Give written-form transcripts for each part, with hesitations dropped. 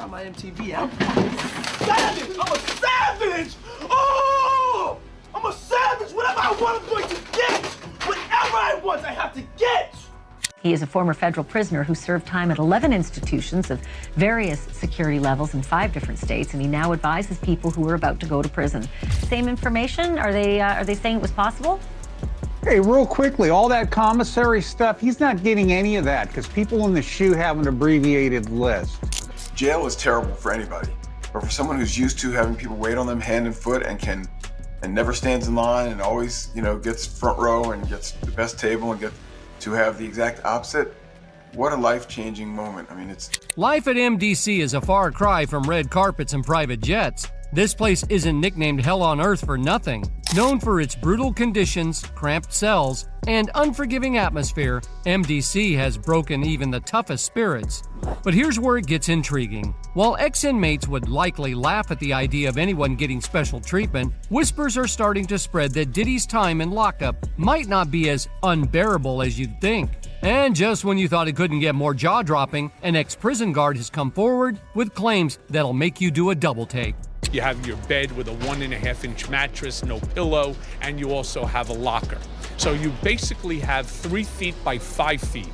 On my MTV album. Savage! I'm a savage! Oh! I'm a savage! Whatever I want, I'm going to get! Whatever I want, I have to get! He is a former federal prisoner who served time at 11 institutions of various security levels in 5 different states, and he now advises people who are about to go to prison. Same information? Are they saying it was possible? Hey, real quickly, all that commissary stuff, he's not getting any of that because people in the SHU have an abbreviated list. Jail is terrible for anybody, but for someone who's used to having people wait on them hand and foot and never stands in line and always, gets front row and gets the best table and gets to have the exact opposite, what a life-changing moment. I mean, it's... Life at MDC is a far cry from red carpets and private jets. This place isn't nicknamed Hell on Earth for nothing. Known for its brutal conditions, cramped cells, and unforgiving atmosphere, MDC has broken even the toughest spirits. But here's where it gets intriguing. While ex-inmates would likely laugh at the idea of anyone getting special treatment, whispers are starting to spread that Diddy's time in lockup might not be as unbearable as you'd think. And just when you thought it couldn't get more jaw-dropping, an ex-prison guard has come forward with claims that'll make you do a double take. You have your bed with a 1.5-inch mattress, no pillow, and you also have a locker. So you basically have 3 feet by 5 feet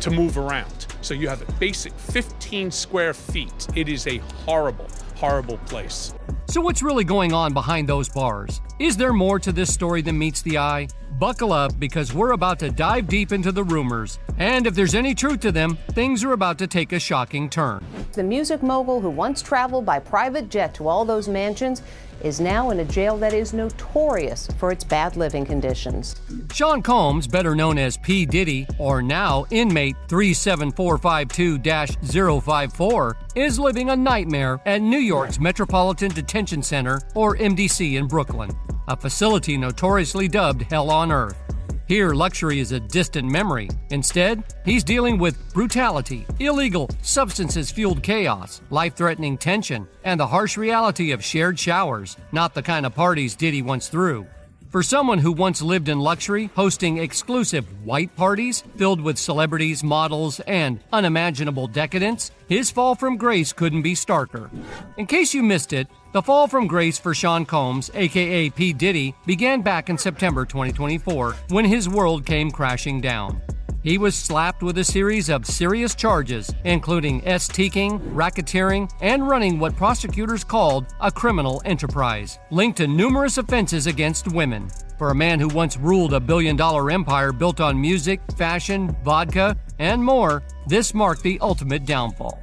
to move around. So you have a basic 15 square feet. It is a horrible, horrible place. So what's really going on behind those bars? Is there more to this story than meets the eye? Buckle up, because we're about to dive deep into the rumors. And if there's any truth to them, things are about to take a shocking turn. The music mogul who once traveled by private jet to all those mansions is now in a jail that is notorious for its bad living conditions. Sean Combs, better known as P. Diddy, or now inmate 37452-054, is living a nightmare at New York's Metropolitan Detention Center, or MDC, in Brooklyn, a facility notoriously dubbed Hell on Earth. Here, luxury is a distant memory. Instead, he's dealing with brutality, illegal, substances-fueled chaos, life-threatening tension, and the harsh reality of shared showers, not the kind of parties Diddy once threw. For someone who once lived in luxury, hosting exclusive white parties filled with celebrities, models, and unimaginable decadence, his fall from grace couldn't be starker. In case you missed it, the fall from grace for Sean Combs, aka P. Diddy, began back in September 2024 when his world came crashing down. He was slapped with a series of serious charges, including S-teaking, racketeering, and running what prosecutors called a criminal enterprise, linked to numerous offenses against women. For a man who once ruled a billion-dollar empire built on music, fashion, vodka, and more, this marked the ultimate downfall.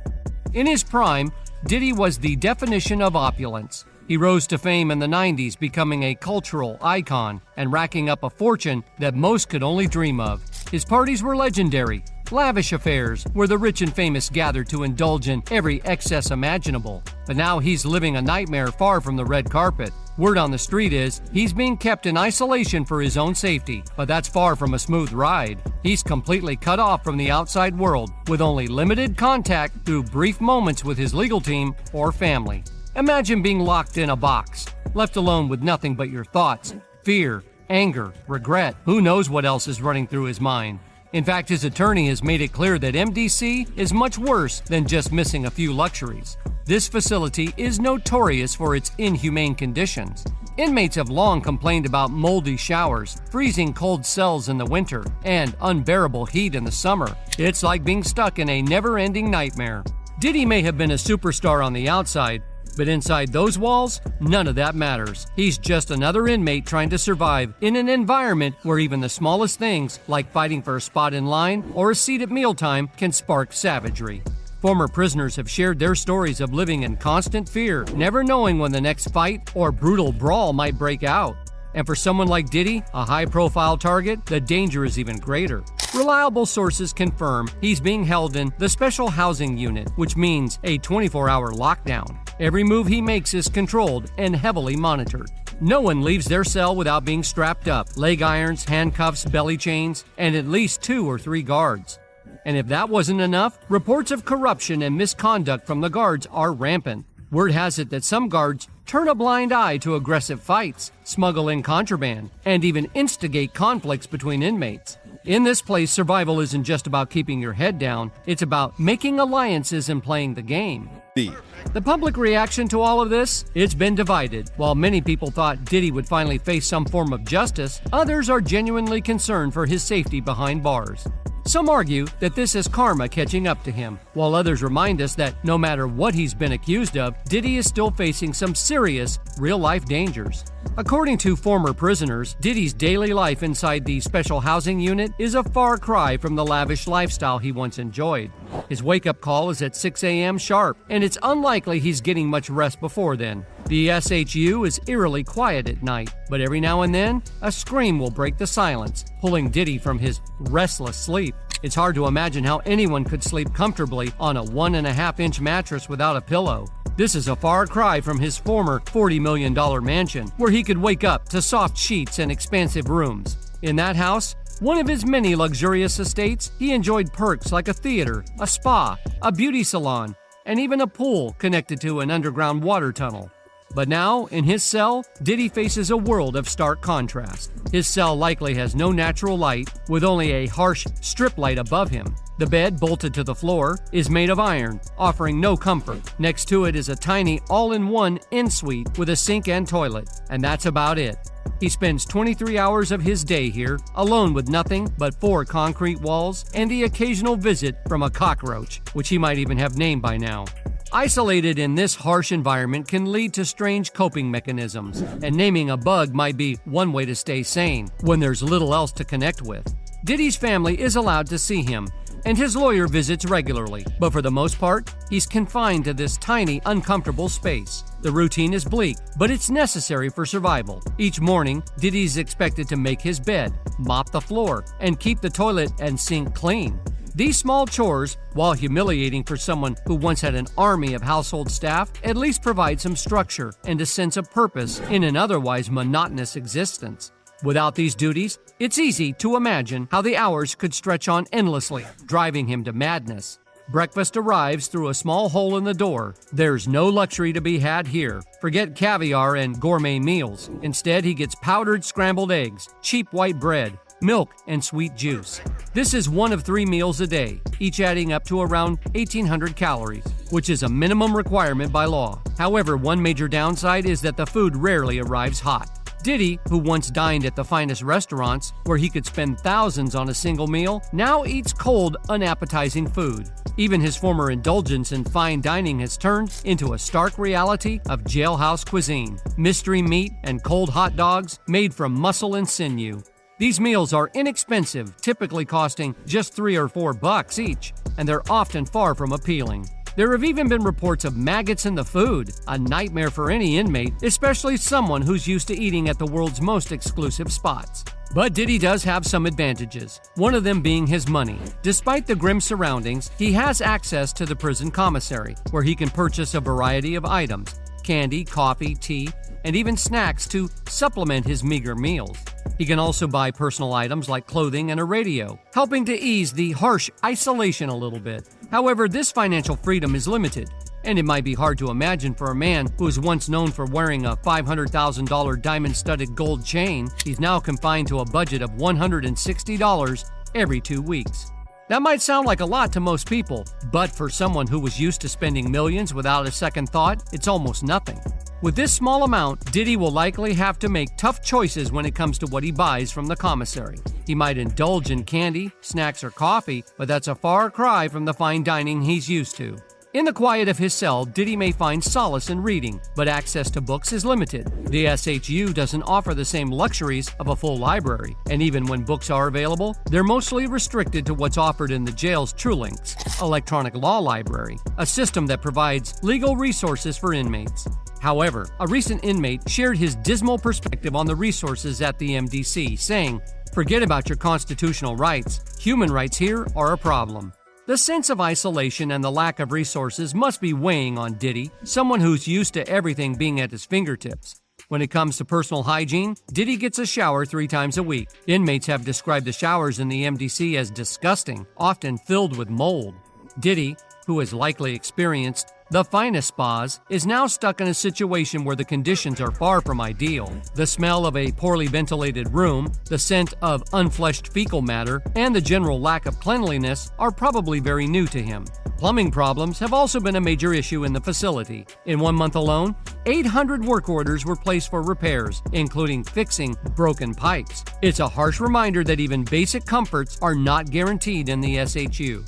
In his prime, Diddy was the definition of opulence. He rose to fame in the 90s, becoming a cultural icon and racking up a fortune that most could only dream of. His parties were legendary, lavish affairs where the rich and famous gathered to indulge in every excess imaginable. But now he's living a nightmare far from the red carpet. Word on the street is he's being kept in isolation for his own safety, but that's far from a smooth ride. He's completely cut off from the outside world, with only limited contact through brief moments with his legal team or family. Imagine being locked in a box, left alone with nothing but your thoughts, fear, anger, regret. Who knows what else is running through his mind? In fact, his attorney has made it clear that MDC is much worse than just missing a few luxuries. This facility is notorious for its inhumane conditions. Inmates have long complained about moldy showers, freezing cold cells in the winter, and unbearable heat in the summer. It's like being stuck in a never-ending nightmare. Diddy may have been a superstar on the outside, but inside those walls, none of that matters. He's just another inmate trying to survive in an environment where even the smallest things, like fighting for a spot in line or a seat at mealtime, can spark savagery. Former prisoners have shared their stories of living in constant fear, never knowing when the next fight or brutal brawl might break out. And for someone like Diddy, a high-profile target, the danger is even greater. Reliable sources confirm he's being held in the Special Housing Unit, which means a 24-hour lockdown. Every move he makes is controlled and heavily monitored. No one leaves their cell without being strapped up, leg irons, handcuffs, belly chains, and at least 2 or 3 guards. And if that wasn't enough, reports of corruption and misconduct from the guards are rampant. Word has it that some guards turn a blind eye to aggressive fights, smuggle in contraband, and even instigate conflicts between inmates. In this place, survival isn't just about keeping your head down, it's about making alliances and playing the game. The public reaction to all of this? It's been divided. While many people thought Diddy would finally face some form of justice, others are genuinely concerned for his safety behind bars. Some argue that this is karma catching up to him, while others remind us that no matter what he's been accused of, Diddy is still facing some serious, real-life dangers. According to former prisoners, Diddy's daily life inside the special housing unit is a far cry from the lavish lifestyle he once enjoyed. His wake-up call is at 6 a.m. sharp, and it's unlikely he's getting much rest before then. The SHU is eerily quiet at night, but every now and then, a scream will break the silence, pulling Diddy from his restless sleep. It's hard to imagine how anyone could sleep comfortably on a 1.5-inch mattress without a pillow. This is a far cry from his former $40 million mansion, where he could wake up to soft sheets and expansive rooms. In that house, one of his many luxurious estates, he enjoyed perks like a theater, a spa, a beauty salon, and even a pool connected to an underground water tunnel. But now, in his cell, Diddy faces a world of stark contrast. His cell likely has no natural light, with only a harsh strip light above him. The bed, bolted to the floor, is made of iron, offering no comfort. Next to it is a tiny all-in-one en-suite with a sink and toilet, and that's about it. He spends 23 hours of his day here, alone with nothing but 4 concrete walls and the occasional visit from a cockroach, which he might even have named by now. Isolated in this harsh environment can lead to strange coping mechanisms, and naming a bug might be one way to stay sane when there's little else to connect with. Diddy's family is allowed to see him, and his lawyer visits regularly, but for the most part, he's confined to this tiny, uncomfortable space. The routine is bleak, but it's necessary for survival. Each morning, Diddy's expected to make his bed, mop the floor, and keep the toilet and sink clean. These small chores, while humiliating for someone who once had an army of household staff, at least provide some structure and a sense of purpose in an otherwise monotonous existence. Without these duties, it's easy to imagine how the hours could stretch on endlessly, driving him to madness. Breakfast arrives through a small hole in the door. There's no luxury to be had here. Forget caviar and gourmet meals. Instead, he gets powdered scrambled eggs, cheap white bread, milk, and sweet juice. This is one of 3 meals a day, each adding up to around 1,800 calories, which is a minimum requirement by law. However, one major downside is that the food rarely arrives hot. Diddy, who once dined at the finest restaurants, where he could spend thousands on a single meal, now eats cold, unappetizing food. Even his former indulgence in fine dining has turned into a stark reality of jailhouse cuisine, mystery meat and cold hot dogs made from muscle and sinew. These meals are inexpensive, typically costing just $3 or $4 each, and they're often far from appealing. There have even been reports of maggots in the food, a nightmare for any inmate, especially someone who's used to eating at the world's most exclusive spots. But Diddy does have some advantages, one of them being his money. Despite the grim surroundings, he has access to the prison commissary, where he can purchase a variety of items: candy, coffee, tea, and even snacks to supplement his meager meals. He can also buy personal items like clothing and a radio, helping to ease the harsh isolation a little bit. However, this financial freedom is limited, and it might be hard to imagine for a man who was once known for wearing a $500,000 diamond-studded gold chain. He's now confined to a budget of $160 every 2 weeks. That might sound like a lot to most people, but for someone who was used to spending millions without a second thought, it's almost nothing. With this small amount, Diddy will likely have to make tough choices when it comes to what he buys from the commissary. He might indulge in candy, snacks, or coffee, but that's a far cry from the fine dining he's used to. In the quiet of his cell, Diddy may find solace in reading, but access to books is limited. The SHU doesn't offer the same luxuries of a full library, and even when books are available, they're mostly restricted to what's offered in the jail's TrueLinks, electronic law library, a system that provides legal resources for inmates. However, a recent inmate shared his dismal perspective on the resources at the MDC, saying, "Forget about your constitutional rights. Human rights here are a problem." The sense of isolation and the lack of resources must be weighing on Diddy, someone who's used to everything being at his fingertips. When it comes to personal hygiene, Diddy gets a shower 3 times a week. Inmates have described the showers in the MDC as disgusting, often filled with mold. Diddy, who has likely experienced the finest spas, is now stuck in a situation where the conditions are far from ideal. The smell of a poorly ventilated room, the scent of unflushed fecal matter, and the general lack of cleanliness are probably very new to him. Plumbing problems have also been a major issue in the facility. In 1 month alone, 800 work orders were placed for repairs, including fixing broken pipes. It's a harsh reminder that even basic comforts are not guaranteed in the SHU.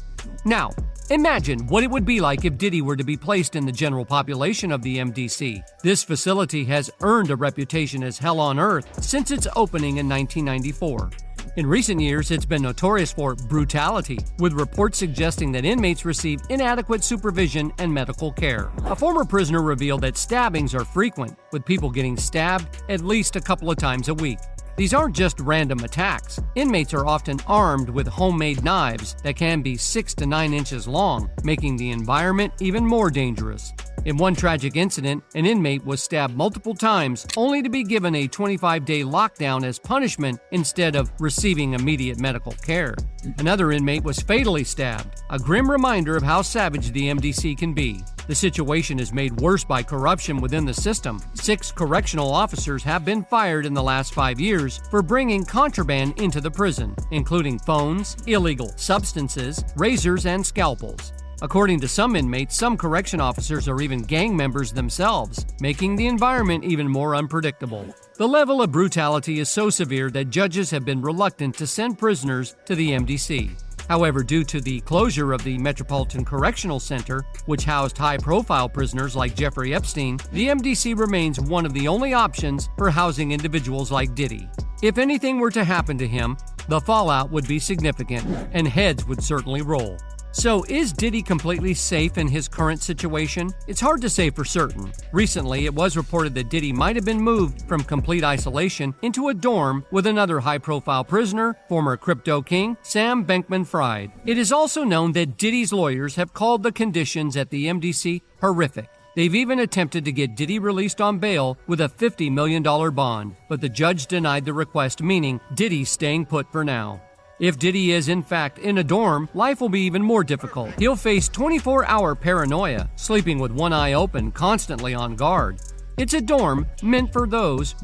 Now, imagine what it would be like if Diddy were to be placed in the general population of the MDC. This facility has earned a reputation as hell on earth since its opening in 1994. In recent years, it's been notorious for brutality, with reports suggesting that inmates receive inadequate supervision and medical care. A former prisoner revealed that stabbings are frequent, with people getting stabbed at least a couple of times a week. These aren't just random attacks. Inmates are often armed with homemade knives that can be 6 to 9 inches long, making the environment even more dangerous. In one tragic incident, an inmate was stabbed multiple times, only to be given a 25-day lockdown as punishment instead of receiving immediate medical care. Another inmate was fatally stabbed, a grim reminder of how savage the MDC can be. The situation is made worse by corruption within the system. 6 correctional officers have been fired in the last 5 years for bringing contraband into the prison, including phones, illegal substances, razors, and scalpels. According to some inmates, some correction officers are even gang members themselves, making the environment even more unpredictable. The level of brutality is so severe that judges have been reluctant to send prisoners to the MDC. However, due to the closure of the Metropolitan Correctional Center, which housed high-profile prisoners like Jeffrey Epstein, the MDC remains one of the only options for housing individuals like Diddy. If anything were to happen to him, the fallout would be significant, and heads would certainly roll. So, is Diddy completely safe in his current situation? It's hard to say for certain. Recently, it was reported that Diddy might have been moved from complete isolation into a dorm with another high-profile prisoner, former crypto king Sam Bankman-Fried. It is also known that Diddy's lawyers have called the conditions at the MDC horrific. They've even attempted to get Diddy released on bail with a $50 million bond, but the judge denied the request, meaning Diddy's staying put for now. If Diddy is in fact in a dorm, life will be even more difficult. He'll face 24-hour paranoia, sleeping with one eye open, constantly on guard. It's a dorm meant for those